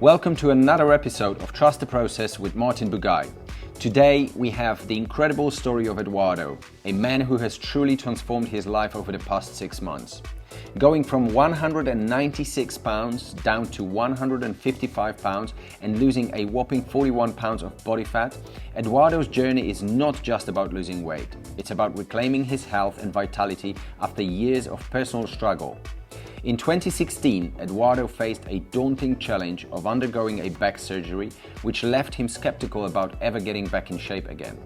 Welcome to another episode of Trust the Process with Martin Bugaj. Today we have the incredible story of Eduardo, a man who has truly transformed his life over the past 6 months. Going from 196 pounds down to 155 pounds and losing a whopping 41 pounds of body fat, Eduardo's journey is not just about losing weight. It's about reclaiming his health and vitality after years of personal struggle. In 2016, Eduardo faced a daunting challenge of undergoing a back surgery, which left him skeptical about ever getting back in shape again.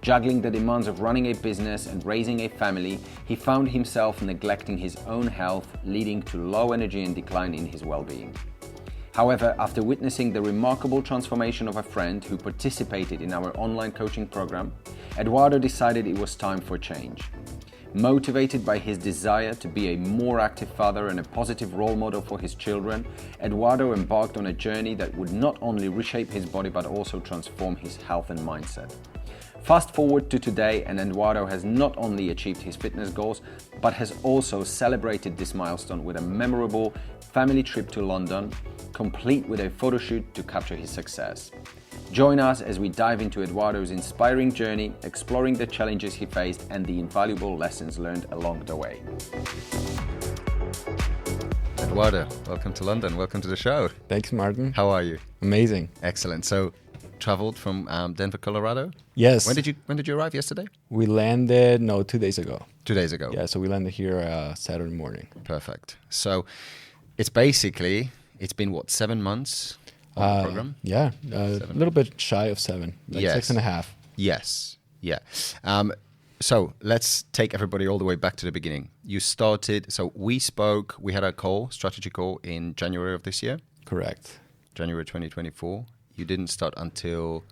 Juggling the demands of running a business and raising a family, he found himself neglecting his own health, leading to low energy and decline in his well-being. However, after witnessing the remarkable transformation of a friend who participated in our online coaching program, Eduardo decided it was time for change. Motivated by his desire to be a more active father and a positive role model for his children, Eduardo embarked on a journey that would not only reshape his body but also transform his health and mindset. Fast forward to today, and Eduardo has not only achieved his fitness goals, but has also celebrated this milestone with a memorable family trip to London, complete with a photo shoot to capture his success. Join us as we dive into Eduardo's inspiring journey, exploring the challenges he faced and the invaluable lessons learned along the way. Eduardo, welcome to London. Welcome to the show. Thanks, Martin. How are you? Amazing. Excellent. So, traveled from Denver, Colorado? Yes. When did you arrive? Yesterday? We landed, 2 days ago. 2 days ago. Yeah, so we landed here Saturday morning. Perfect. So, it's been 7 months? Program? Yeah, a little bit shy of 7, like yes. 6.5. Yes, yeah. So let's take everybody all the way back to the beginning. We had a strategy call in January of this year. Correct. January 2024. You didn't start until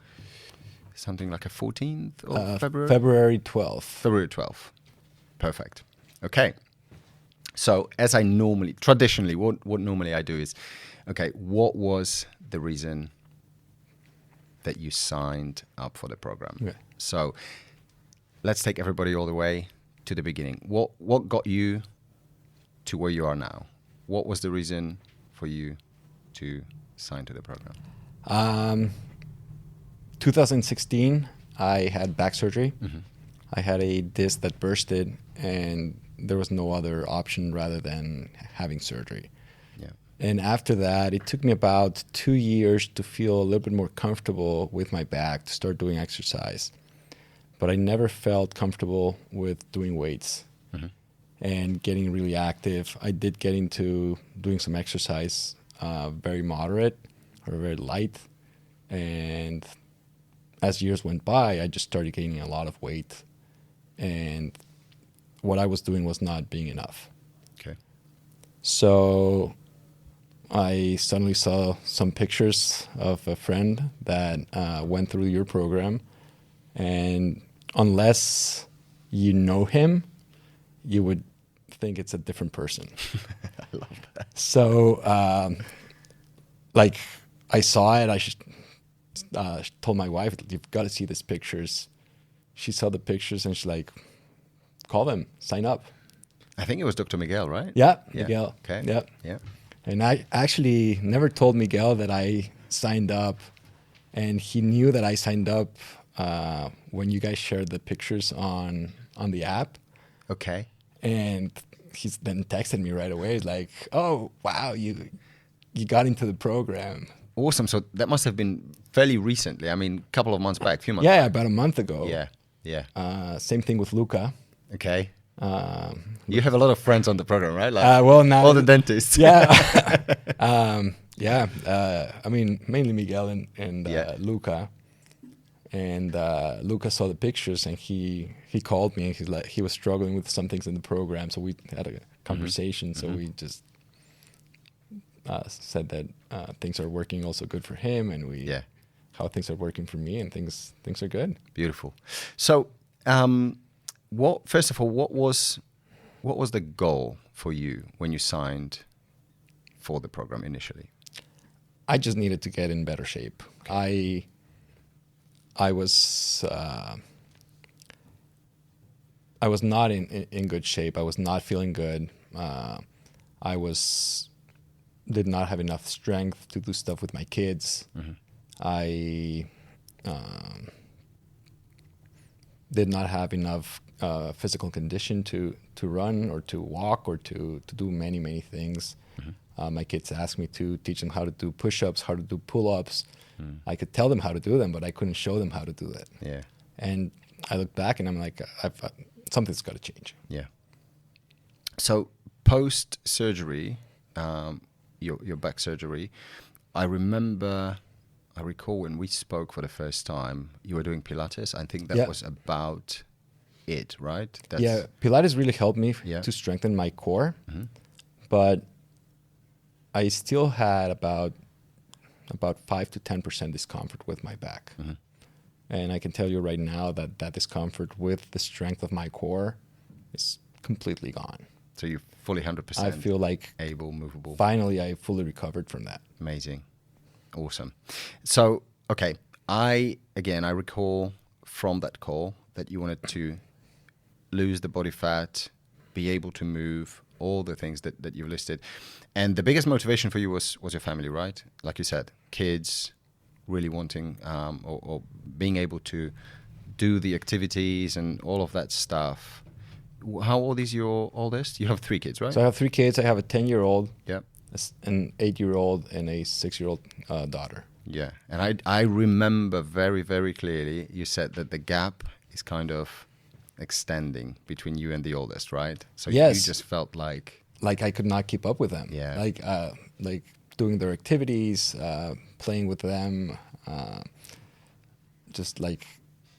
something like a 14th of February? February 12th. February 12th. Perfect. Okay. So as I traditionally, what normally I do is, okay, what was the reason that you signed up for the program? Okay. So let's take everybody all the way to the beginning. What got you to where you are now? What was the reason for you to sign to the program? 2016, I had back surgery. Mm-hmm. I had a disc that bursted, and there was no other option rather than having surgery. Yeah. And after that, it took me about 2 years to feel a little bit more comfortable with my back, to start doing exercise. But I never felt comfortable with doing weights and getting really active. I did get into doing some exercise, very moderate or very light. And as years went by, I just started gaining a lot of weight. And what I was doing was not being enough. Okay. So I suddenly saw some pictures of a friend that went through your program, and unless you know him, you would think it's a different person. I love that. So, I saw it. I told my wife, "You've got to see these pictures." She saw the pictures, and she's like, "Call them, sign up." I think it was Dr. Miguel, right? Yeah. Miguel. Okay. Yeah. Yeah. And I actually never told Miguel that I signed up, and he knew that I signed up when you guys shared the pictures on the app. Okay. And he's then texted me right away. He's like, "Oh, wow, you got into the program." Awesome. So that must have been fairly recently. I mean, a couple of months back, a few months Yeah, back. about a month ago. Yeah. Same thing with Luca. Okay. You have a lot of friends on the program, right? Well, now all the dentists. Yeah. I mean, mainly Miguel and Luca. And Luca saw the pictures, and he called me, and he was struggling with some things in the program. So we had a conversation. So we just said that things are working also good for him, and how things are working for me, and things are good. Beautiful. So, first of all, what was the goal for you when you signed for the program initially? I just needed to get in better shape. Okay. I was not in good shape. I was not feeling good. I was did not have enough strength to do stuff with my kids. I did not have enough physical condition to run or to walk or to do many things. My kids asked me to teach them how to do push-ups, how to do pull-ups. I could tell them how to do them, but I couldn't show them how to do it. Yeah. And I look back and I'm like, something's got to change. Yeah. So post-surgery, your back surgery, I recall when we spoke for the first time, you were doing Pilates. I think that was about it, right? Pilates really helped me to strengthen my core, but I still had about 5 to 10% discomfort with my back. And I can tell you right now that discomfort with the strength of my core is completely gone. So you're fully 100%. I feel like able, movable. Finally, I fully recovered from that. Amazing. Awesome. So, okay. I recall from that call that you wanted to lose the body fat, be able to move, all the things that you've listed. And the biggest motivation for you was your family, right? Like you said, kids really wanting or being able to do the activities and all of that stuff. How old is your oldest? You have 3 kids, right? So I have 3 kids. I have a 10-year-old, yeah, an 8-year-old, and a 6-year-old daughter. Yeah, and I remember very, very clearly you said that the gap is kind of extending between you and the oldest, right? So you just felt like I could not keep up with them. Yeah, like doing their activities, playing with them, just like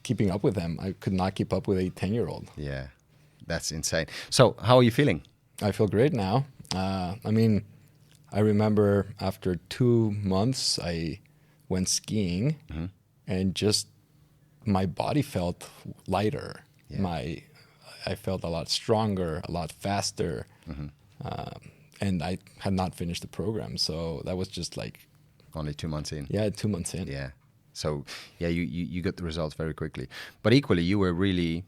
keeping up with them. I could not keep up with a 10-year-old. Yeah, that's insane. So how are you feeling? I feel great now. I mean, I remember after 2 months, I went skiing, and just my body felt lighter. Yeah. I felt a lot stronger, a lot faster, and I had not finished the program, so that was just like only 2 months in. Yeah, 2 months in. Yeah. So yeah, you got the results very quickly, but equally you were really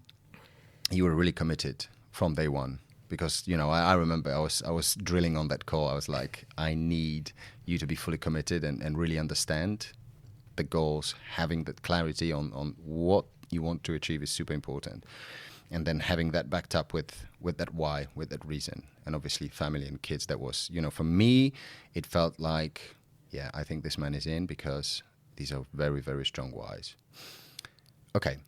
committed from day one. Because, you know, I remember I was drilling on that call. I was like, I need you to be fully committed and really understand the goals. Having that clarity on what you want to achieve is super important. And then having that backed up with that why, with that reason. And obviously family and kids, that was, you know, for me, it felt like, yeah, I think this man is in because these are very, very strong whys. Okay,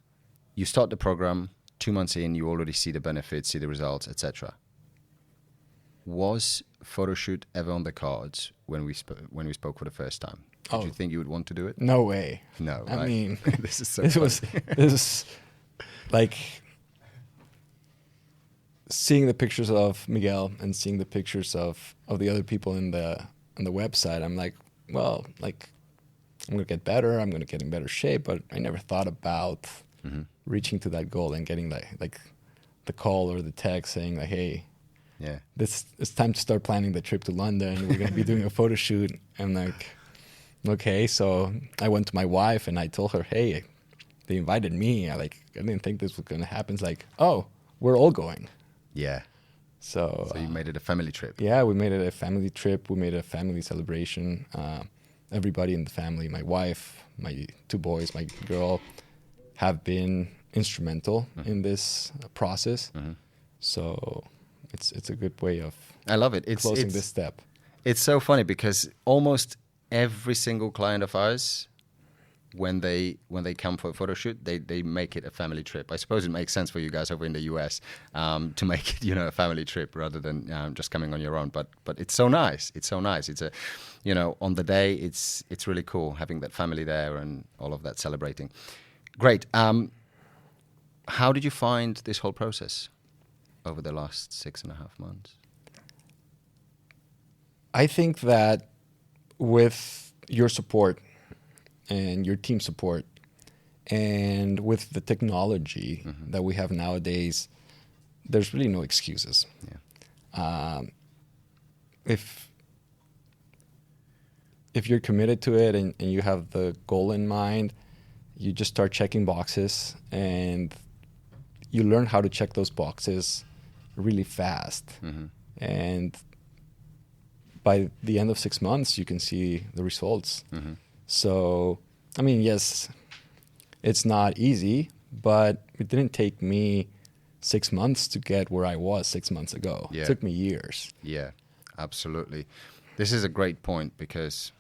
you start the program. 2 months in, you already see the benefits, see the results, etc. Was photo shoot ever on the cards when we spoke for the first time? Did you think you would want to do it? No way. No, I right? mean, this is so this is like seeing the pictures of Miguel and seeing the pictures of the other people on the website. I'm like, well, like I'm gonna get better. I'm gonna get in better shape, but I never thought about reaching to that goal and getting like the call or the text saying like, hey, yeah, it's time to start planning the trip to London. We're going to be doing a photo shoot. And like, okay. So I went to my wife and I told her, hey, they invited me. I didn't think this was going to happen. It's like, oh, we're all going. Yeah. So you made it a family trip. Yeah, we made it a family trip. We made a family celebration. Everybody in the family, my wife, my 2 boys, my girl, have been instrumental in this process. So it's a good way of I love it. Closing this step. It's so funny because almost every single client of ours, when they come for a photo shoot, they make it a family trip. I suppose it makes sense for you guys over in the US to make it, you know, a family trip rather than just coming on your own. But it's so nice. It's so nice. It's a, you know, on the day it's really cool having that family there and all of that celebrating. Great. How did you find this whole process over the last 6.5 months? I think that with your support and your team support and with the technology that we have nowadays, there's really no excuses. Yeah. If you're committed to it and you have the goal in mind, you just start checking boxes and you learn how to check those boxes really fast. And by the end of 6 months, you can see the results. So, I mean, yes, it's not easy, but it didn't take me 6 months to get where I was 6 months ago. Yeah. It took me years. Yeah, absolutely. This is a great point because,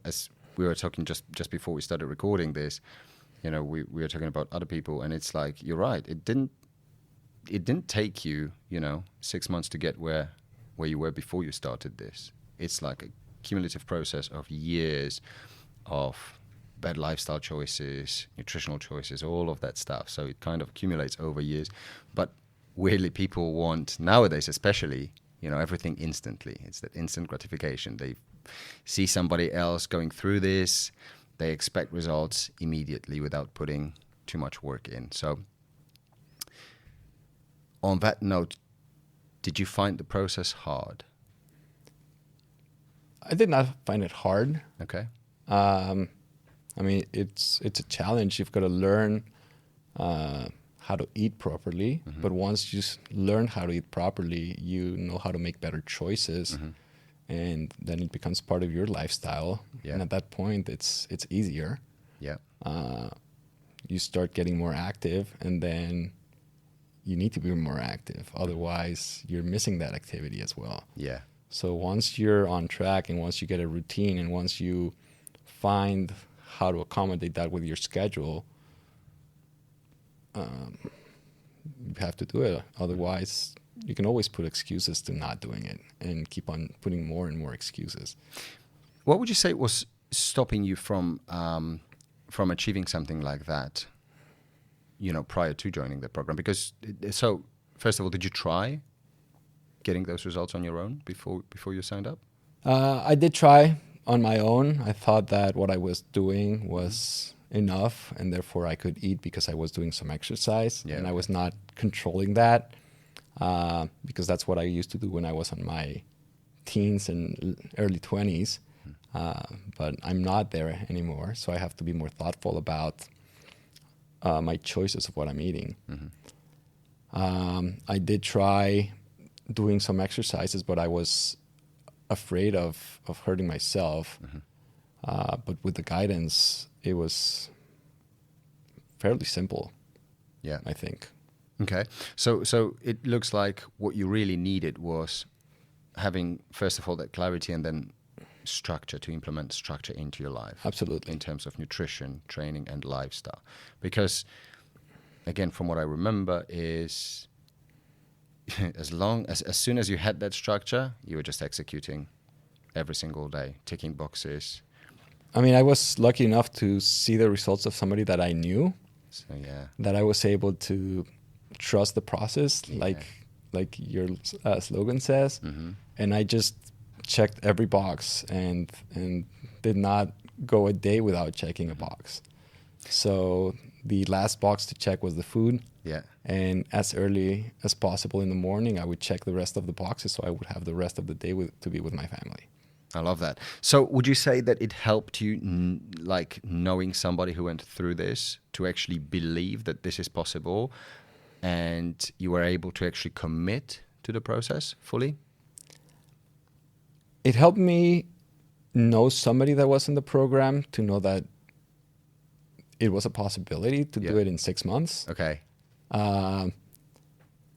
as we were talking just before we started recording this, we were talking about other people, and it's like, you're right. It didn't take you, 6 months to get where you were before you started this. It's like a cumulative process of years of bad lifestyle choices, nutritional choices, all of that stuff. So it kind of accumulates over years. But weirdly, people want, nowadays especially, everything instantly. It's that instant gratification. They see somebody else going through this. They expect results immediately without putting too much work in. So on that note, did you find the process hard? I did not find it hard. Okay. I mean, it's a challenge. You've got to learn how to eat properly. But once you learn how to eat properly, you know how to make better choices. And then it becomes part of your lifestyle. Yeah. And at that point, it's easier. Yeah. You start getting more active, and then you need to be more active. Otherwise, you're missing that activity as well. Yeah. So once you're on track, and once you get a routine, and once you find how to accommodate that with your schedule, you have to do it. Otherwise, you can always put excuses to not doing it and keep on putting more and more excuses. What would you say was stopping you from achieving something like that, prior to joining the program? Because, so first of all, did you try getting those results on your own before you signed up? I did try on my own. I thought that what I was doing was enough, and therefore I could eat because I was doing some exercise, and I was not controlling that, because that's what I used to do when I was on my teens and early 20s. But I'm not there anymore, so I have to be more thoughtful about my choices of what I'm eating. I did try doing some exercises, but I was afraid of hurting myself. But with the guidance, it was fairly simple. Yeah, I think. Okay, so it looks like what you really needed was having, first of all, that clarity, and then structure, to implement structure into your life. Absolutely. In terms of nutrition, training, and lifestyle. Because, again, from what I remember is, as soon as you had that structure, you were just executing every single day, ticking boxes. I mean, I was lucky enough to see the results of somebody that I knew. So yeah, that I was able to trust the process, like your slogan says. And I just checked every box and did not go a day without checking a box. So the last box to check was the food. Yeah. And as early as possible in the morning, I would check the rest of the boxes, so I would have the rest of the day to be with my family. I love that. So would you say that it helped you, like knowing somebody who went through this, to actually believe that this is possible, and you were able to actually commit to the process fully? It helped me know somebody that was in the program, to know that it was a possibility to do it in 6 months. Okay.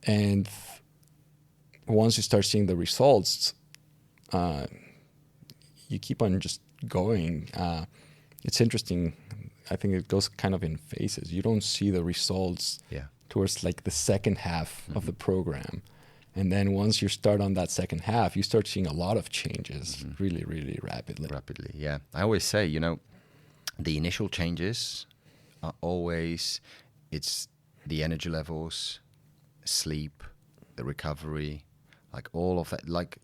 And once you start seeing the results, you keep on just going. It's interesting. I think it goes kind of in phases. You don't see the results towards like the second half of the program. And then once you start on that second half, you start seeing a lot of changes really, really rapidly. Rapidly, yeah. I always say, the initial changes are always, it's the energy levels, sleep, the recovery, like all of that, like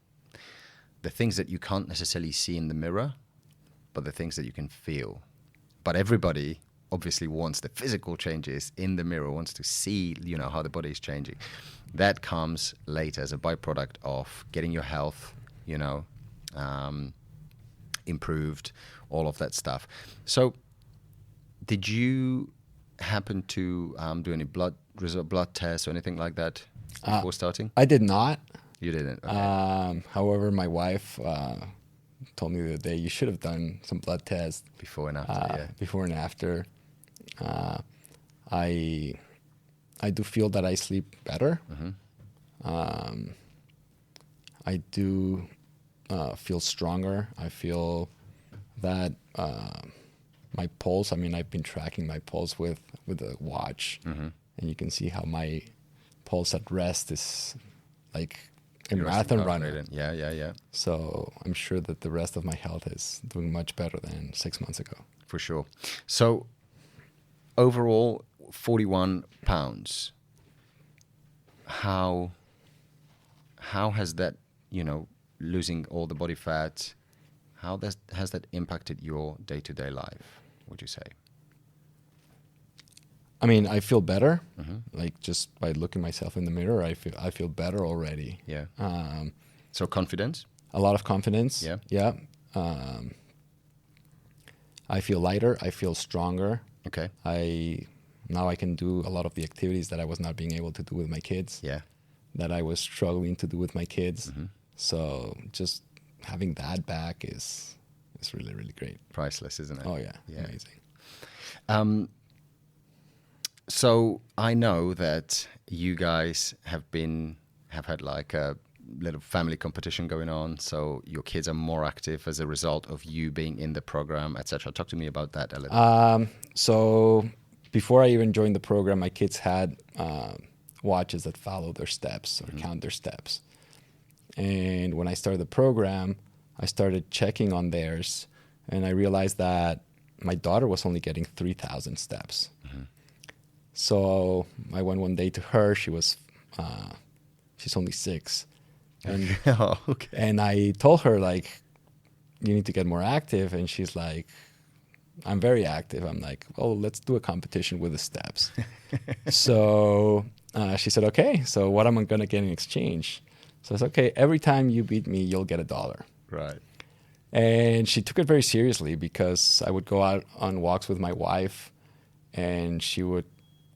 the things that you can't necessarily see in the mirror, but the things that you can feel. But everybody obviously wants the physical changes in the mirror, wants to see, how the body is changing. That comes later as a byproduct of getting your health, improved, all of that stuff. So did you happen to do any blood tests or anything like that before starting? I did not. You didn't. Okay. However, my wife told me the other day, you should have done some blood tests Before and after. before and after. I do feel that I sleep better. I do feel stronger. I feel that my pulse. I mean, I've been tracking my pulse with a watch, and you can see how my pulse at rest is like a marathon runner. Yeah. So I'm sure that the rest of my health is doing much better than 6 months ago. For sure. So overall, 41 pounds. How has that, losing all the body fat, has that impacted your day-to-day life, would you say? I mean, I feel better. Like just by looking myself in the mirror, I feel better already. Yeah. So confidence? A lot of confidence. Yeah. Yeah. I feel lighter. I feel stronger. Okay. Now I can do a lot of the activities that I was not being able to do with my kids. Yeah. That I was struggling to do with my kids. So just having that back is really, really great. Priceless, isn't it? Oh yeah. Yeah. Amazing. So I know that you guys have had like a little family competition going on. So your kids are more active as a result of you being in the program, etc. Talk to me about that a little. So before I even joined the program, my kids had watches that follow their steps or count their steps. And when I started the program, I started checking on theirs, and I realized that my daughter was only getting 3,000 steps. So I went one day to her. She's only 6. And, Okay. And I told her, like, you need to get more active. And she's like, I'm very active. I'm like, well, let's do a competition with the steps. So she said, okay, so what am I going to get in exchange? So I said, okay, every time you beat me, you'll get $1. Right. And she took it very seriously because I would go out on walks with my wife, and she would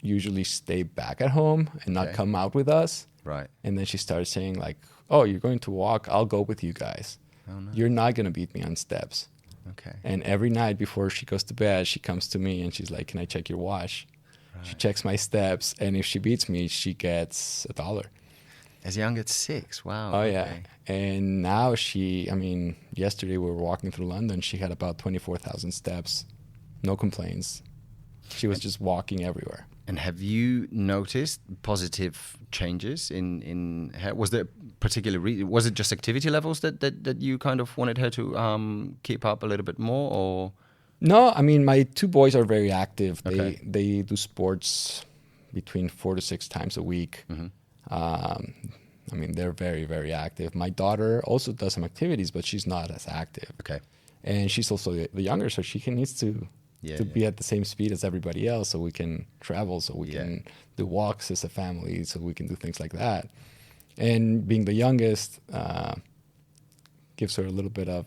usually stay back at home and not come out with us. Right. And then she started saying, like, oh, you're going to walk, I'll go with you guys. Oh, no. You're not going to beat me on steps. Okay. And every night before she goes to bed, she comes to me and she's like, can I check your watch? Right. She checks my steps, and if she beats me, she gets $1. As young as 6, wow. Oh, okay. yeah. And now yesterday we were walking through London. She had about 24,000 steps. No complaints. She was just walking everywhere. And have you noticed positive changes in her? Was there particular reason? Was it just activity levels that you kind of wanted her to keep up a little bit more, or? No, I mean, my 2 boys are very active. Okay. They do sports between 4 to 6 times a week. I mean, they're very, very active. My daughter also does some activities, but she's not as active. Okay. And she's also the younger, so she needs to be at the same speed as everybody else, so we can travel, so we can do walks as a family, so we can do things like that. And being the youngest gives her a little bit of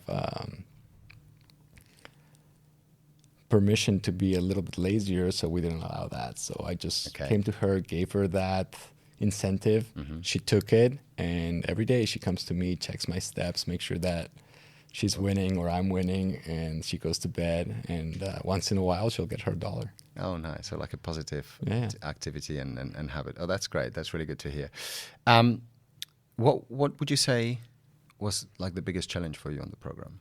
permission to be a little bit lazier, so we didn't allow that. So I just came to her, gave her that incentive. She took it, and every day she comes to me, checks my steps, makes sure that she's winning or I'm winning, and she goes to bed, and once in a while she'll get her $1. Oh, nice. So like a positive activity and habit. Oh, that's great. That's really good to hear. What would you say was like the biggest challenge for you on the program?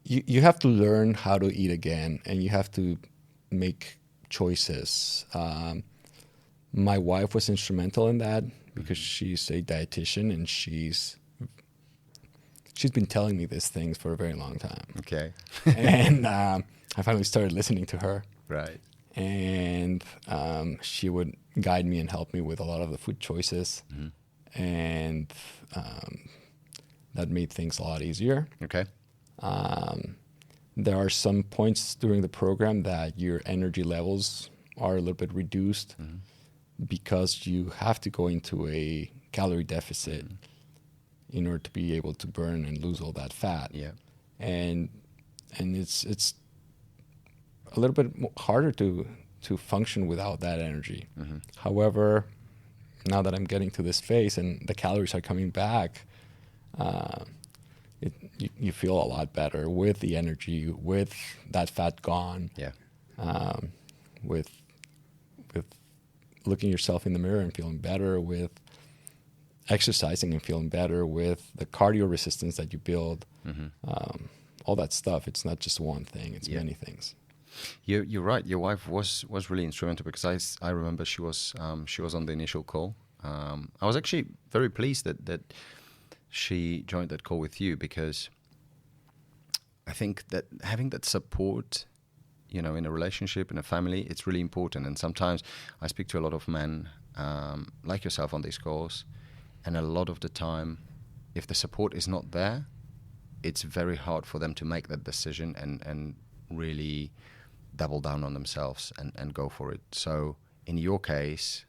You have to learn how to eat again, and you have to make choices. My wife was instrumental in that because she's a dietitian, and she's been telling me these things for a very long time. Okay. And I finally started listening to her. Right. And she would guide me and help me with a lot of the food choices. And that made things a lot easier. Okay. There are some points during the program that your energy levels are a little bit reduced because you have to go into a calorie deficit in order to be able to burn and lose all that fat. Yeah. And it's a little bit harder to to function without that energy. However, now that I'm getting to this phase and the calories are coming back, you feel a lot better with the energy, with that fat gone. Yeah. With looking yourself in the mirror and feeling better, with exercising and feeling better, with the cardio resistance that you build, all that stuff. It's not just one thing; it's many things. You're right. Your wife was really instrumental, because I remember she was on the initial call. I was actually very pleased that she joined that call with you, because I think that having that support, in a relationship, in a family, it's really important. And sometimes I speak to a lot of men like yourself on these calls, and a lot of the time, if the support is not there, it's very hard for them to make that decision and really double down on themselves and go for it. So in your case,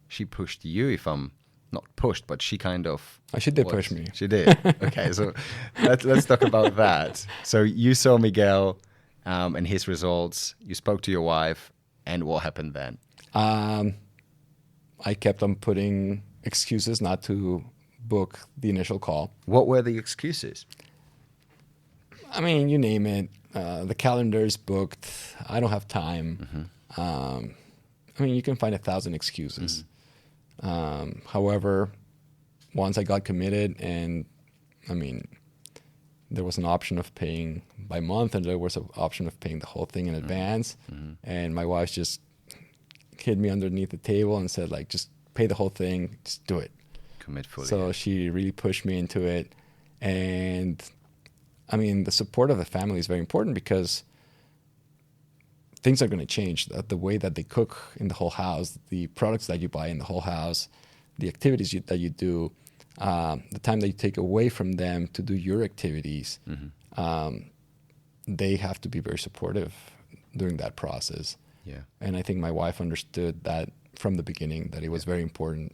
she pushed you, if I'm not pushed, but she kind of... She did push me. She did. Okay, so let's talk about that. So you saw Miguel and his results. You spoke to your wife, and what happened then? I kept on putting excuses not to book the initial call. What were the excuses? I mean, you name it. The calendar is booked. I don't have time. You can find 1,000 excuses. However, once I got committed, and there was an option of paying by month, and there was an option of paying the whole thing in advance. And my wife just hid me underneath the table and said, like, just pay the whole thing, just do it. Commit fully. So she really pushed me into it. And the support of the family is very important, because things are going to change. The way that they cook in the whole house, the products that you buy in the whole house, the activities that you do, the time that you take away from them to do your activities, they have to be very supportive during that process. Yeah. And I think my wife understood that from the beginning, that it was very important.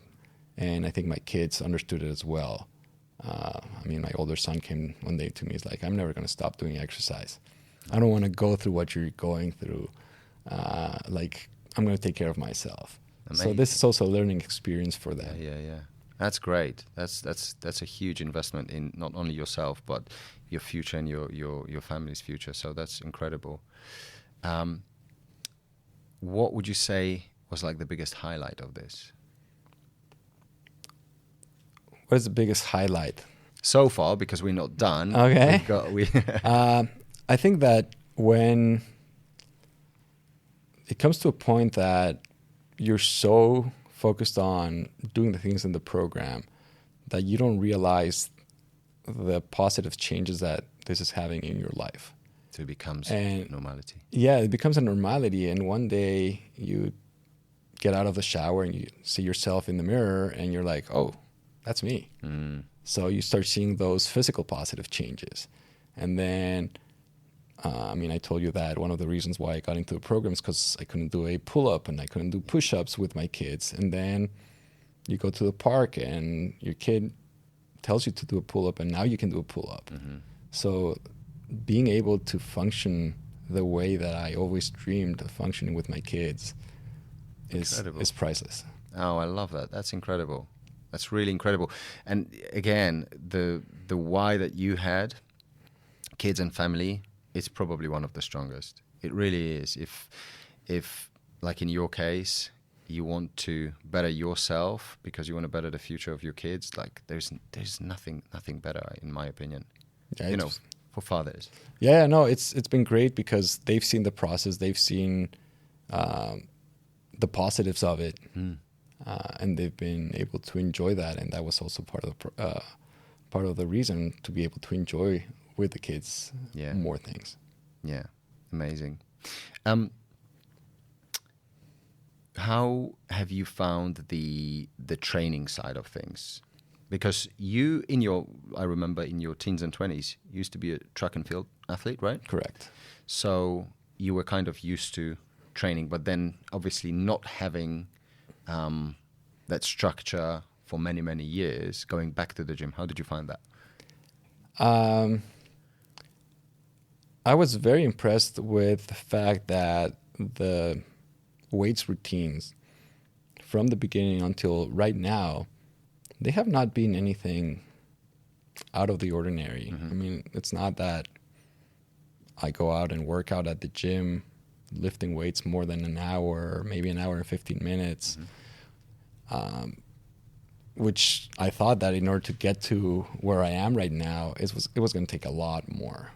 And I think my kids understood it as well. My older son came one day to me. He's like, I'm never going to stop doing exercise. I don't want to go through what you're going through. I'm going to take care of myself. Amazing. So this is also a learning experience for them. Yeah. That's great. That's a huge investment in not only yourself, but your future and your family's future. So that's incredible. What would you say was like the biggest highlight of this? What is the biggest highlight? So far, because we're not done. Okay. I think that when it comes to a point that you're so focused on doing the things in the program that you don't realize the positive changes that this is having in your life. So it becomes normality. Yeah, it becomes a normality. And one day you get out of the shower and you see yourself in the mirror and you're like, oh, that's me. So you start seeing those physical positive changes. And then, I told you that one of the reasons why I got into the program is because I couldn't do a pull-up and I couldn't do push-ups with my kids. And then you go to the park and your kid tells you to do a pull-up, and now you can do a pull-up. So being able to function the way that I always dreamed of functioning with my kids is priceless. Oh, I love that. That's incredible. That's really incredible. And again, the why that you had, kids and family, it's probably one of the strongest. It really is. If like in your case, you want to better yourself because you want to better the future of your kids, like there's nothing better, in my opinion. Yeah, for fathers. Yeah, no, it's been great because they've seen the process, they've seen the positives of it, and they've been able to enjoy that, and that was also part of the reason to be able to enjoy with the kids more things. Yeah, amazing. How have you found the training side of things? Because you, I remember in your teens and 20s, you used to be a track and field athlete, right? Correct. So you were kind of used to training, but then obviously not having that structure for many, many years, going back to the gym. How did you find that? I was very impressed with the fact that the weights routines from the beginning until right now, they have not been anything out of the ordinary. I mean, it's not that I go out and work out at the gym lifting weights more than an hour, maybe an hour and 15 minutes, which I thought that in order to get to where I am right now, it was going to take a lot more.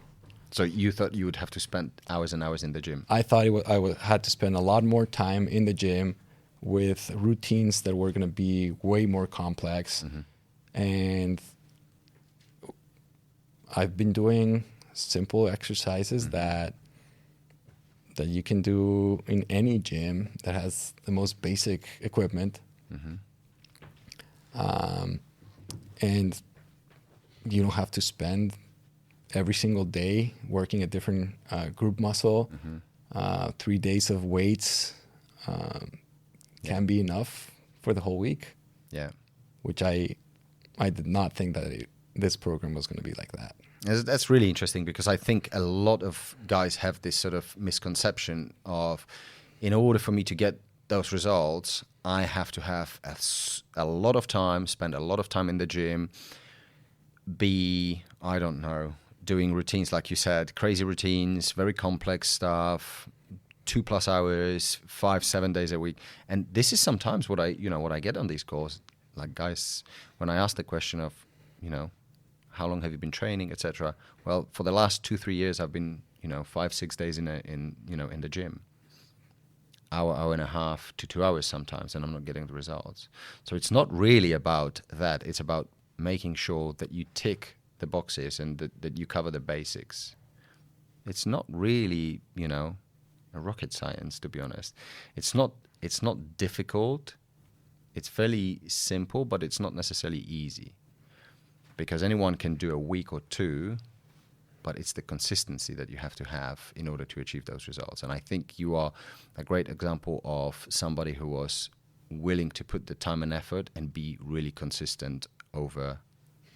So you thought you would have to spend hours and hours in the gym? I thought had to spend a lot more time in the gym with routines that were going to be way more complex. And I've been doing simple exercises that you can do in any gym that has the most basic equipment. And you don't have to spend every single day working a different group muscle. 3 days of weights can be enough for the whole week. Yeah. Which I did not think that this program was going to be like that. That's really interesting, because I think a lot of guys have this sort of misconception of, in order for me to get those results, I have to have a lot of time, spend a lot of time in the gym, I don't know, doing routines, like you said, crazy routines, very complex stuff, 2+ hours, 5-7 days a week. And this is sometimes what I get on these calls. Like, guys, when I ask the question of, how long have you been training, etc. Well, for the last 2-3 years, I've been, 5-6 days in the gym, hour and a half to 2 hours sometimes, and I'm not getting the results. So it's not really about that. It's about making sure that you tick the boxes and that you cover the basics. It's not really, a rocket science, to be honest. It's not difficult. It's fairly simple, but it's not necessarily easy, because anyone can do a week or two, but it's the consistency that you have to have in order to achieve those results. And I think you are a great example of somebody who was willing to put the time and effort and be really consistent over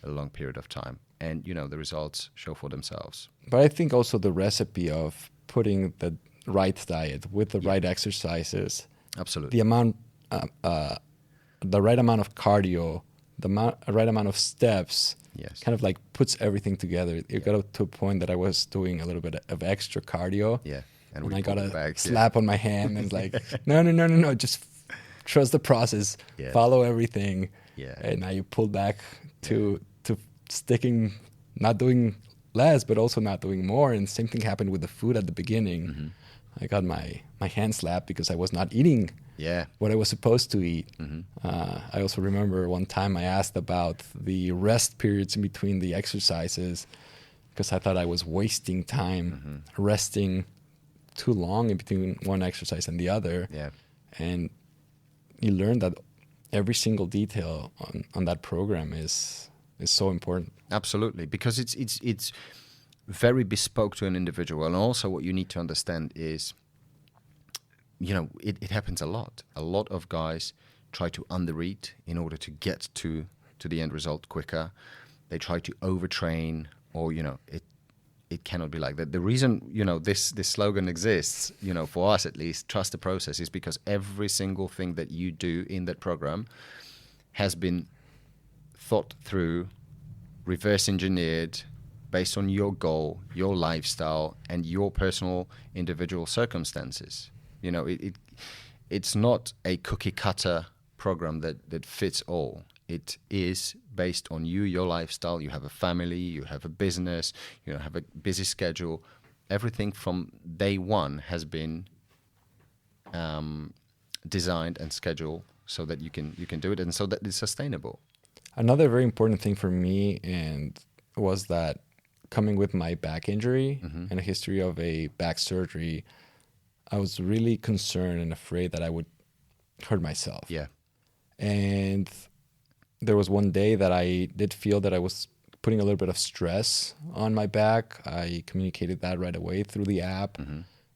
a long period of time. And, the results show for themselves. But I think also the recipe of putting the right diet with the right exercises, absolutely, the right amount of cardio, right amount of steps, yes, kind of like puts everything together. It got to a point that I was doing a little bit of extra cardio. Yeah. And I got a slap on my hand and like, no, just trust the process, follow everything. Yeah. And now you pull back to sticking, not doing less, but also not doing more. And same thing happened with the food at the beginning. I got my hand slapped because I was not eating what I was supposed to eat. I also remember one time I asked about the rest periods in between the exercises, because I thought I was wasting time resting too long in between one exercise and the other. Yeah. And you learn that every single detail on that program is so important. Absolutely, because it's very bespoke to an individual. And also what you need to understand is, it happens a lot. A lot of guys try to undereat in order to get to the end result quicker. They try to overtrain, or, it cannot be like that. The reason, this slogan exists, for us at least, trust the process, is because every single thing that you do in that program has been thought through, reverse engineered, based on your goal, your lifestyle, and your personal individual circumstances. It's not a cookie cutter program that fits all. It is based on you, your lifestyle. You have a family, you have a business, you have a busy schedule. Everything from day one has been designed and scheduled so that you can do it, and so that it's sustainable. Another very important thing for me was that coming with my back injury and a history of a back surgery, I was really concerned and afraid that I would hurt myself. Yeah. And there was one day that I did feel that I was putting a little bit of stress on my back. I communicated that right away through the app.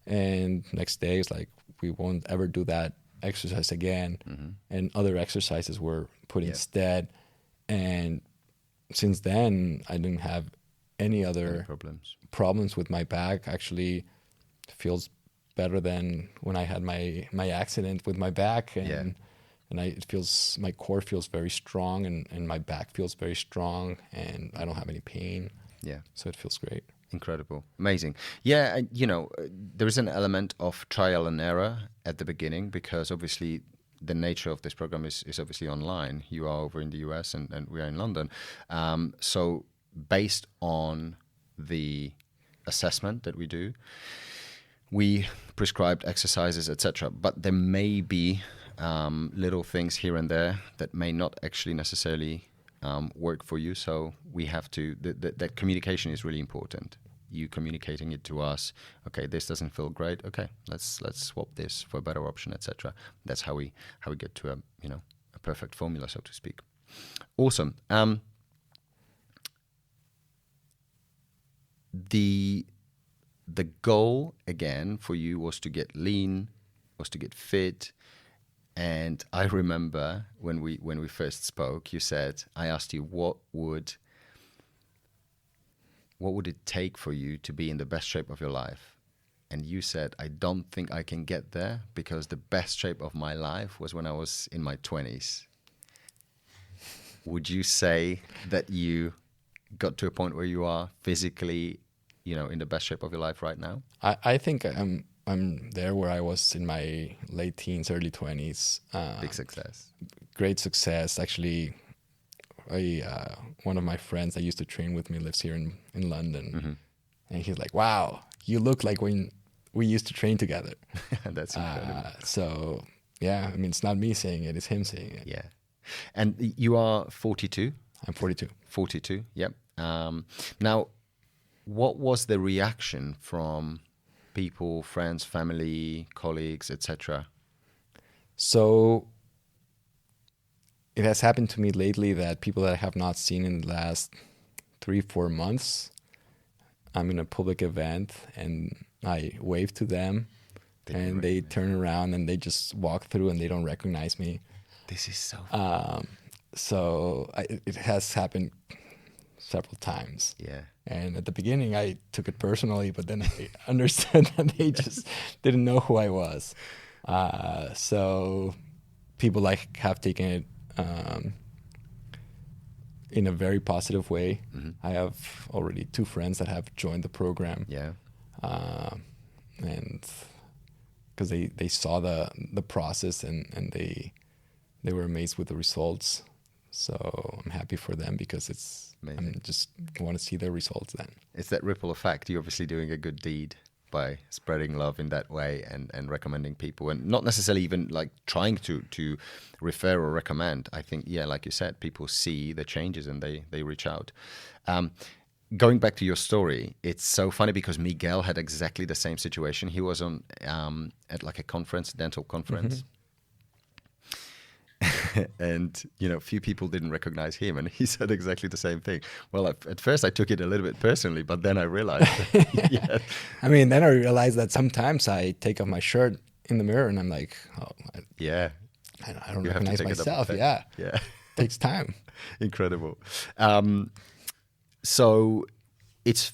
And next day it's like, we won't ever do that exercise again. And other exercises were put instead. And since then, I didn't have any other Any problems with my back. Actually feels better than when I had my accident with my back, and it feels, my core feels very strong, and my back feels very strong, and I don't have any pain. Yeah. So it feels great. Incredible. Amazing. Yeah, and, you know, there is an element of trial and error at the beginning, because obviously the nature of this program is obviously online. You are over in the US and we are in London. So based on the assessment that we do, we prescribed exercises, etc. But there may be little things here and there that may not actually necessarily work for you. So we have to, that communication is really important. You communicating it to us. Okay, this doesn't feel great. Okay, let's swap this for a better option, etc. That's how we get to a perfect formula, so to speak. Awesome. The goal again for you was to get lean, was to get fit. And I remember when we first spoke, you said, I asked you what would it take for you to be in the best shape of your life? And you said, I don't think I can get there, because the best shape of my life was when I was in my 20s. Would you say that you got to a point where you are physically, in the best shape of your life right now? I think I'm there where I was in my late teens, early 20s. Big success. Great success. Actually, one of my friends that used to train with me lives here in London. Mm-hmm. And he's like, wow, you look like when we used to train together. That's incredible. So, yeah, I mean, it's not me saying it, it's him saying it. Yeah. And you are 42? I'm 42. 42, yep. Now, what was the reaction from people, friends, family, colleagues, etc.? So it has happened to me lately that people that I have not seen in the last 3-4 months, I'm in a public event and I wave to them, and they turn around and they just walk through and they don't recognize me. This is so funny. It has happened several times. Yeah. And at the beginning, I took it personally, but then I understood that they just didn't know who I was. So people have taken it in a very positive way. Mm-hmm. I have already 2 friends that have joined the program. Yeah. And because they saw the process and they were amazed with the results. So I'm happy for them, because I just want to see their results then. It's that ripple effect. You're obviously doing a good deed by spreading love in that way and recommending people, and not necessarily even like trying to refer or recommend. I think, yeah, like you said, people see the changes and they reach out. Going back to your story, it's so funny because Miguel had exactly the same situation. He was on at like a conference, dental conference. Mm-hmm. And, few people didn't recognize him, and he said exactly the same thing. Well, at first I took it a little bit personally, but then I realized yeah. I mean, then I realized that sometimes I take off my shirt in the mirror and I'm like, oh, I don't recognize myself. Yeah. Yeah. Takes time. Incredible. So it's,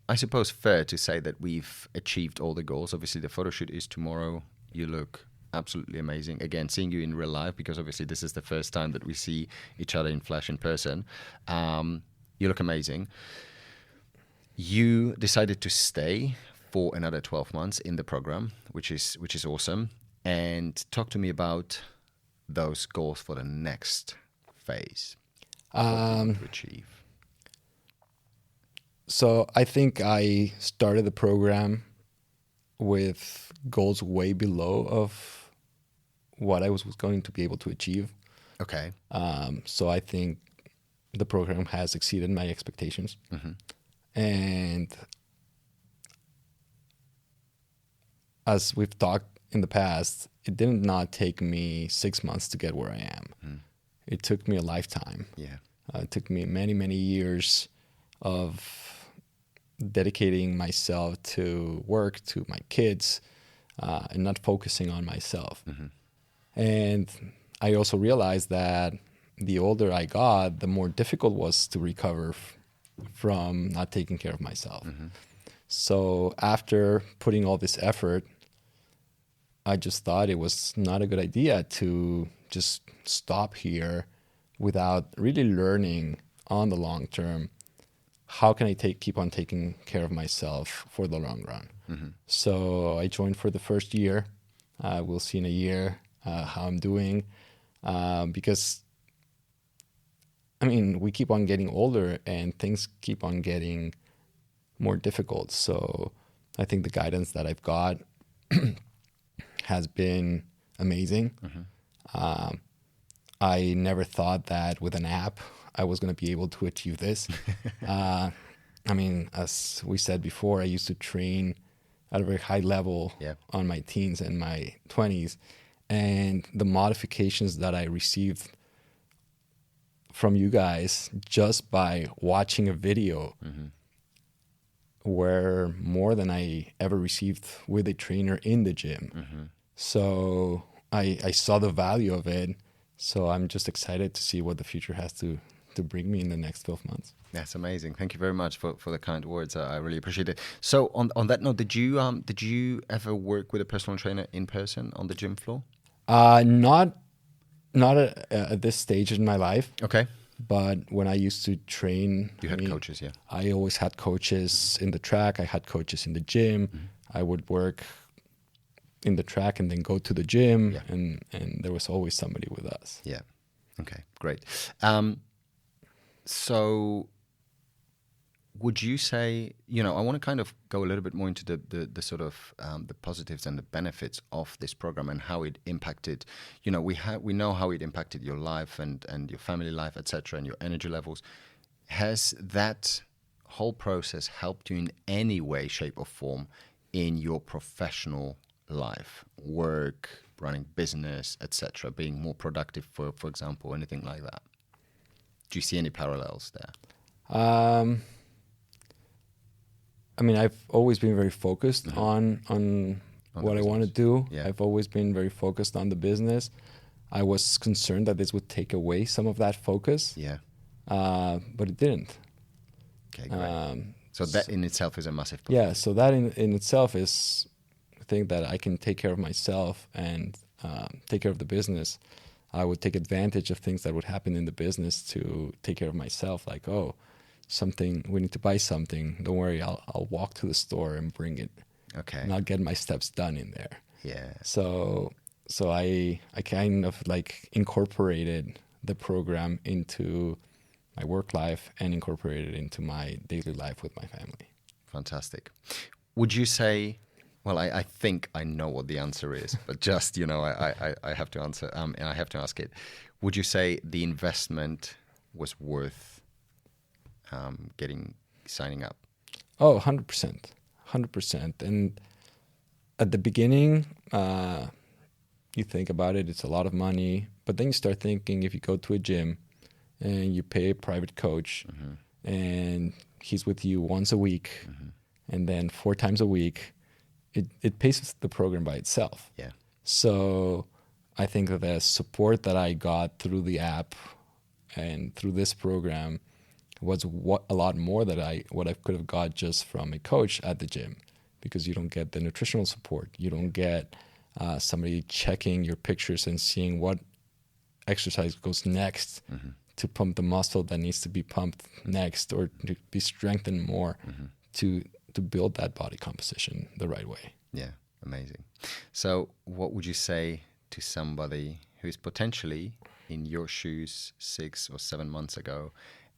I suppose, fair to say that we've achieved all the goals. Obviously, the photo shoot is tomorrow. You look absolutely amazing. Again, seeing you in real life, because obviously this is the first time that we see each other in flesh in person. You look amazing. You decided to stay for another 12 months in the program, which is awesome. And talk to me about those goals for the next phase. What do you want to achieve? So I think I started the program with goals way below of what I was going to be able to achieve. Okay. So I think the program has exceeded my expectations. Mm-hmm. And as we've talked in the past, it did not take me 6 months to get where I am. Mm. It took me a lifetime. Yeah. It took me many, many years of dedicating myself to work, to my kids, and not focusing on myself. Mm-hmm. And I also realized that the older I got, the more difficult it was to recover from not taking care of myself. So after putting all this effort, I just thought it was not a good idea to just stop here without really learning on the long term, how can I keep on taking care of myself for the long run? So I joined for the first year. We'll see in a year how I'm doing, because I mean, we keep on getting older and things keep on getting more difficult. So I think the guidance that I've got has been amazing. I never thought that with an app I was going to be able to achieve this. I mean, as we said before, I used to train at a very high level on my teens and my 20s. And the modifications that I received from you guys just by watching a video were more than I ever received with a trainer in the gym. So I saw the value of it. So I'm just excited to see what the future has to bring me in the next 12 months. That's amazing. Thank you very much for the kind words. I really appreciate it. So on that note, did you ever work with a personal trainer in person on the gym floor? Not at this stage in my life. Okay. But when I used to train, You had coaches, yeah. I always had coaches in the track. I had coaches in the gym. I would work in the track and then go to the gym, and there was always somebody with us. Yeah. Okay, great. So would you say, I want to kind of go a little bit more into the sort of the positives and the benefits of this program and how it impacted, we know how it impacted your life and your family life, etc., and your energy levels. Has that whole process helped you in any way, shape or form in your professional life, work, running business, etc., being more productive, for example, anything like that? Do you see any parallels there? I mean, I've always been very focused on what I want to do. Yeah. I've always been very focused on the business. I was concerned that this would take away some of that focus. Yeah. But it didn't. Okay, great. So that in itself is a massive plus. Yeah, so that in itself is a thing that I can take care of myself and take care of the business. I would take advantage of things that would happen in the business to take care of myself. Like, we need to buy something. Don't worry, I'll walk to the store and bring it. Okay. And I'll get my steps done in there. Yeah. So I kind of like incorporated the program into my work life and incorporated it into my daily life with my family. Fantastic. Would you say, well, I think I know what the answer is, but just, I have to answer, and I have to ask it. Would you say the investment was worth signing up? Oh, 100%. 100%. And at the beginning, you think about it, it's a lot of money. But then you start thinking, if you go to a gym and you pay a private coach and he's with you once a week and then 4 times a week, it pays the program by itself. Yeah. So I think that the support that I got through the app and through this program was a lot more than what I could have got just from a coach at the gym, because you don't get the nutritional support. You don't get somebody checking your pictures and seeing what exercise goes next to pump the muscle that needs to be pumped next, or to be strengthened more to build that body composition the right way. Yeah, amazing. So what would you say to somebody who is potentially in your shoes 6 or 7 months ago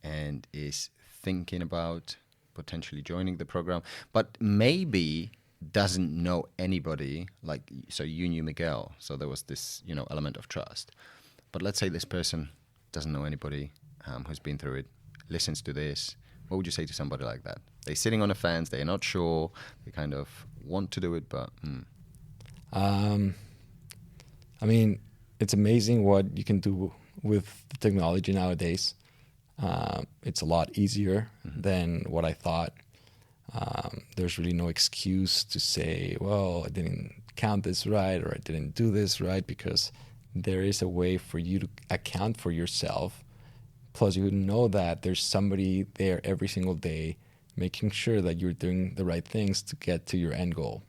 and is thinking about potentially joining the program, but maybe doesn't know anybody? Like, so you knew Miguel, so there was this, element of trust. But let's say this person doesn't know anybody who's been through it, listens to this. What would you say to somebody like that? They're sitting on the fence, they're not sure, they kind of want to do it, but... I mean, it's amazing what you can do with the technology nowadays. It's a lot easier than what I thought. There's really no excuse to say, well, I didn't count this right, or I didn't do this right, because there is a way for you to account for yourself Plus, you know that there's somebody there every single day making sure that you're doing the right things to get to your end goal.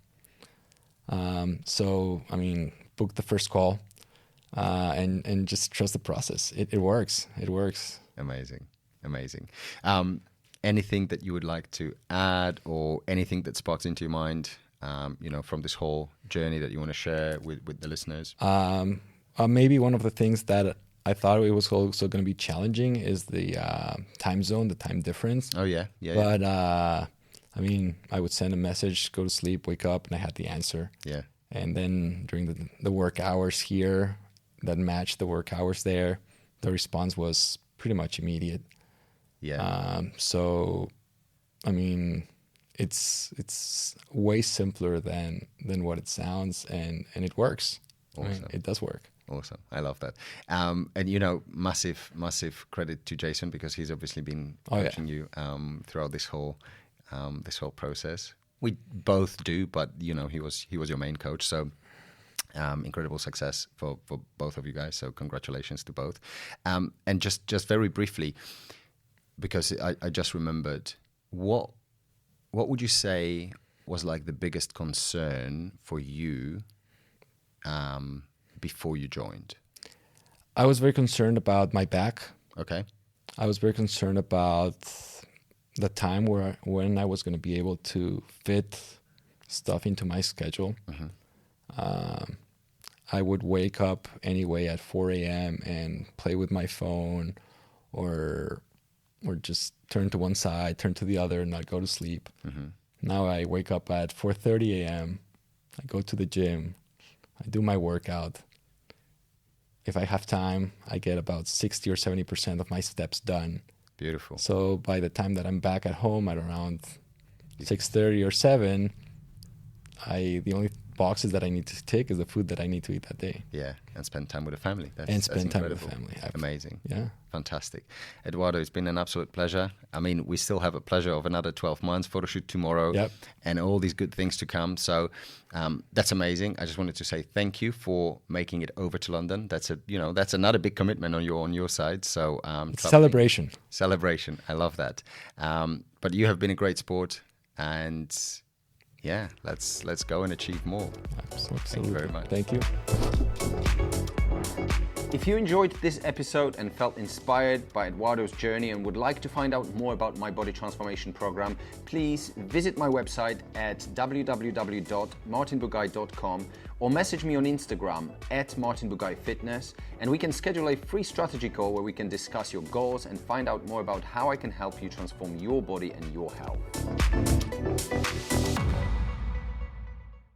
So, I mean, book the first call and just trust the process. It works. It works. Amazing. Amazing. Anything that you would like to add or anything that sparks into your mind, from this whole journey that you want to share with the listeners? Maybe one of the things that I thought it was also going to be challenging is the time zone, the time difference. Oh, yeah. But, I mean, I would send a message, go to sleep, wake up, and I had the answer. Yeah. And then during the work hours here that matched the work hours there, the response was pretty much immediate. Yeah. So, I mean, it's way simpler than what it sounds, and it works. Awesome. I mean, it does work. Awesome. I love that. And, massive credit to Jason, because he's obviously been coaching you throughout this whole process. We both do, but, he was your main coach. So incredible success for both of you guys. So congratulations to both. And just very briefly, because I just remembered, what would you say was like the biggest concern for you before you joined? I was very concerned about my back. Okay. I was very concerned about the time when I was going to be able to fit stuff into my schedule. Mm-hmm. I would wake up anyway at 4 a.m. and play with my phone or just turn to one side, turn to the other, and not go to sleep. Mm-hmm. Now I wake up at 4:30 a.m. I go to the gym. I do my workout. If I have time, I get about 60 or 70% of my steps done. Beautiful. So by the time that I'm back at home at around 6:30 or 7, the only boxes that I need to tick is the food that I need to eat that day. Yeah, and spend time with the family. That's time with the family. Amazing. Yeah. Fantastic. Eduardo, it's been an absolute pleasure. I mean, we still have a pleasure of another 12 months, photo shoot tomorrow, and all these good things to come. So that's amazing. I just wanted to say thank you for making it over to London. That's another big commitment on your side. So celebration. Celebration. I love that. But you have been a great sport, and yeah, let's go and achieve more. Absolutely. Thank you very much. Thank you. If you enjoyed this episode and felt inspired by Eduardo's journey and would like to find out more about my body transformation program, please visit my website at www.martinbugaj.com or message me on Instagram at martinbugajfitness, and we can schedule a free strategy call where we can discuss your goals and find out more about how I can help you transform your body and your health.